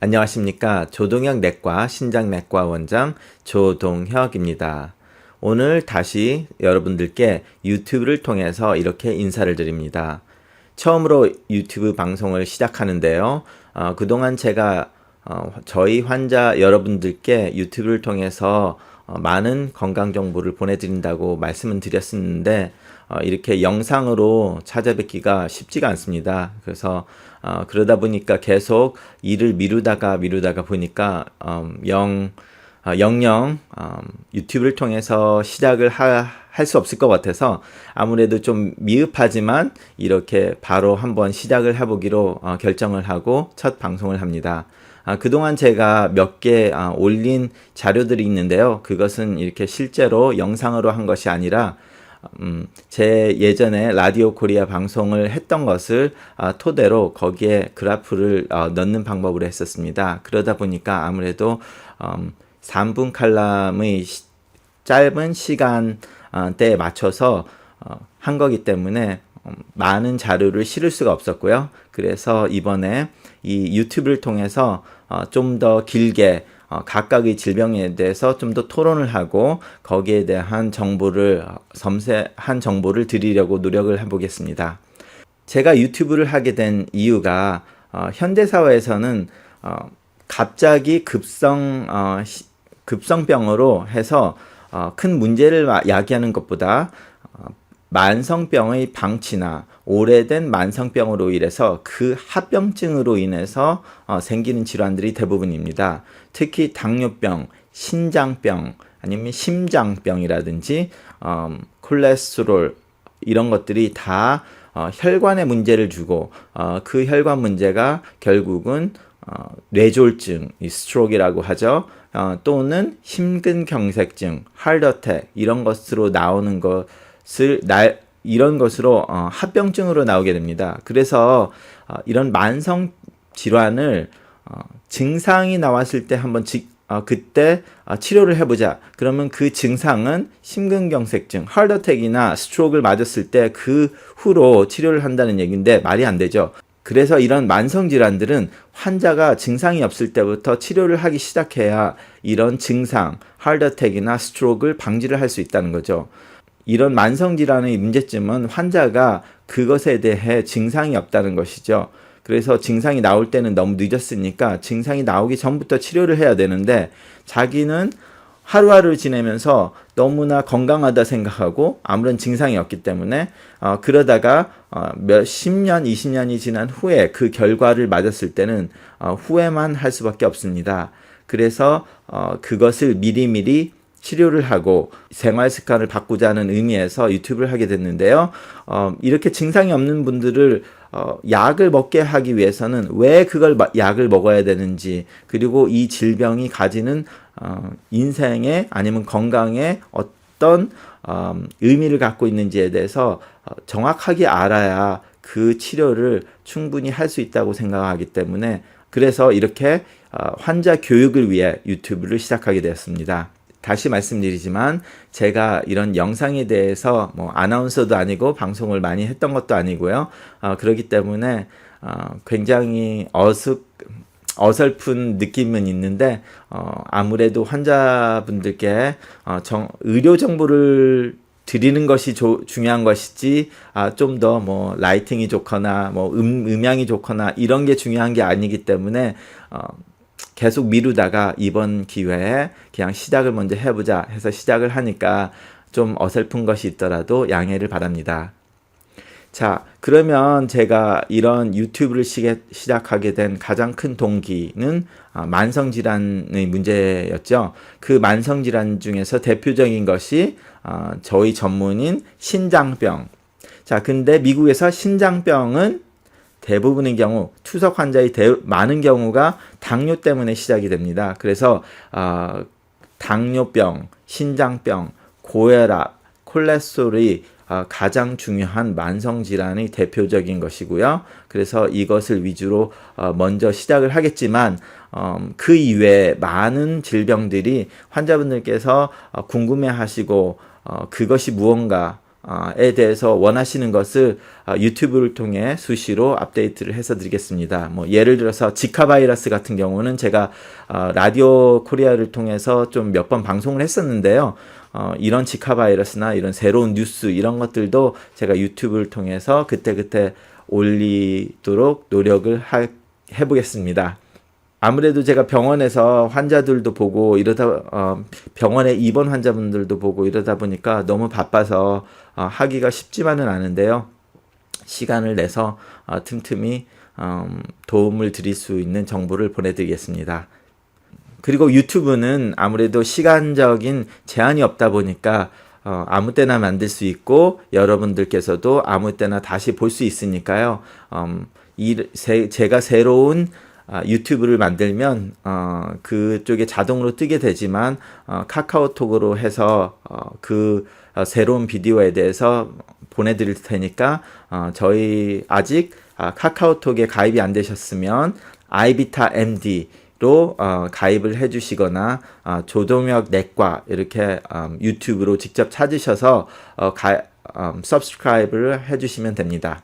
안녕하십니까. 조동혁 내과 신장내과 원장 조동혁입니다. 오늘 다시 여러분들께 유튜브를 통해서 이렇게 인사를 드립니다. 처음으로 유튜브 방송을 시작하는데요. 그동안 제가 저희 환자 여러분들께 유튜브를 통해서 많은 건강 정보를 보내드린다고 말씀을 드렸었는데 이렇게 영상으로 찾아뵙기가 쉽지가 않습니다. 그래서 그러다 보니까 계속 일을 미루다가 보니까 영영 유튜브를 통해서 시작을 할 수 없을 것 같아서 아무래도 좀 미흡하지만 이렇게 바로 한번 시작을 해보기로 결정을 하고 첫 방송을 합니다. 그동안 제가 몇 개 올린 자료들이 있는데요. 그것은 이렇게 실제로 영상으로 한 것이 아니라 제 예전에 라디오 코리아 방송을 했던 것을 토대로 거기에 그래프를 넣는 방법으로 했었습니다. 그러다 보니까 아무래도 3분 칼럼의 짧은 시간대에 맞춰서 한 거기 때문에 많은 자료를 실을 수가 없었고요. 그래서 이번에 이 유튜브를 통해서 좀 더 길게 각각의 질병에 대해서 좀 더 토론을 하고 거기에 대한 정보를 섬세한 정보를 드리려고 노력을 해보겠습니다. 제가 유튜브를 하게 된 이유가 현대사회에서는 갑자기 급성병으로 해서 큰 문제를 야기하는 것보다 만성병의 방치나 오래된 만성병으로 인해서 그 합병증으로 인해서 생기는 질환들이 대부분입니다. 특히 당뇨병, 신장병, 아니면 심장병이라든지 콜레스테롤 이런 것들이 다 혈관에 문제를 주고 그 혈관 문제가 결국은 뇌졸중, 스트로크라고 하죠. 또는 심근경색증, 하트어택 이런 것으로 나오는 것을 이런 것으로 합병증으로 나오게 됩니다. 그래서 이런 만성 질환을 증상이 나왔을 때 한번 그때 치료를 해보자. 그러면 그 증상은 심근경색증, 하트어택이나 스트로크를 맞았을 때 그 후로 치료를 한다는 얘기인데 말이 안 되죠. 그래서 이런 만성 질환들은 환자가 증상이 없을 때부터 치료를 하기 시작해야 이런 증상, 하트어택이나 스트로크를 방지를 할 수 있다는 거죠. 이런 만성 질환의 문제점은 환자가 그것에 대해 증상이 없다는 것이죠. 그래서 증상이 나올 때는 너무 늦었으니까 증상이 나오기 전부터 치료를 해야 되는데 자기는 하루하루 지내면서 너무나 건강하다 생각하고 아무런 증상이 없기 때문에 그러다가 몇 10년, 20년이 지난 후에 그 결과를 맞았을 때는 후회만 할 수밖에 없습니다. 그래서 그것을 미리미리 치료를 하고 생활 습관을 바꾸자는 의미에서 유튜브를 하게 됐는데요. 이렇게 증상이 없는 분들을 약을 먹게 하기 위해서는 왜 그걸 약을 먹어야 되는지, 그리고 이 질병이 가지는 인생에 아니면 건강에 어떤 의미를 갖고 있는지에 대해서 정확하게 알아야 그 치료를 충분히 할 수 있다고 생각하기 때문에 그래서 이렇게 환자 교육을 위해 유튜브를 시작하게 되었습니다. 다시 말씀드리지만 제가 이런 영상에 대해서 뭐 아나운서도 아니고 방송을 많이 했던 것도 아니고요. 그렇기 때문에 굉장히 어설픈 느낌은 있는데 아무래도 환자분들께 의료 정보를 드리는 것이 중요한 것이지 좀 더 뭐 라이팅이 좋거나 뭐 음향이 좋거나 이런 게 중요한 게 아니기 때문에 계속 미루다가 이번 기회에 그냥 시작을 먼저 해보자 해서 시작을 하니까 좀 어설픈 것이 있더라도 양해를 바랍니다. 자, 그러면 제가 이런 유튜브를 시작하게 된 가장 큰 동기는 만성질환의 문제였죠. 그 만성질환 중에서 대표적인 것이 저희 전문인 신장병. 자, 근데 미국에서 신장병은 대부분의 경우 투석 환자의 많은 경우가 당뇨 때문에 시작이 됩니다. 그래서 당뇨병, 신장병, 고혈압, 콜레스테롤이 가장 중요한 만성질환의 대표적인 것이고요. 그래서 이것을 위주로 먼저 시작을 하겠지만 그 이외에 많은 질병들이 환자분들께서 궁금해하시고 그것이 무언가 에 대해서 원하시는 것을 유튜브를 통해 수시로 업데이트를 해서 드리겠습니다. 뭐 예를 들어서 지카 바이러스 같은 경우는 제가 라디오 코리아를 통해서 좀 몇 번 방송을 했었는데요. 이런 지카 바이러스나 이런 새로운 뉴스 이런 것들도 제가 유튜브를 통해서 그때그때 올리도록 노력을 해보겠습니다. 아무래도 제가 병원에서 환자들도 보고 이러다 병원에 입원 환자분들도 보고 이러다 보니까 너무 바빠서 하기가 쉽지만은 않은데요. 시간을 내서 틈틈이 도움을 드릴 수 있는 정보를 보내드리겠습니다. 그리고 유튜브는 아무래도 시간적인 제한이 없다 보니까 아무 때나 만들 수 있고 여러분들께서도 아무 때나 다시 볼 수 있으니까요. 제가 새로운 유튜브를 만들면 그쪽에 자동으로 뜨게 되지만 카카오톡으로 해서 그 새로운 비디오에 대해서 보내드릴 테니까 저희 아직 카카오톡에 가입이 안 되셨으면 아이비타 MD로 가입을 해주시거나 조동혁 내과 이렇게 유튜브로 직접 찾으셔서 subscribe를 해주시면 됩니다.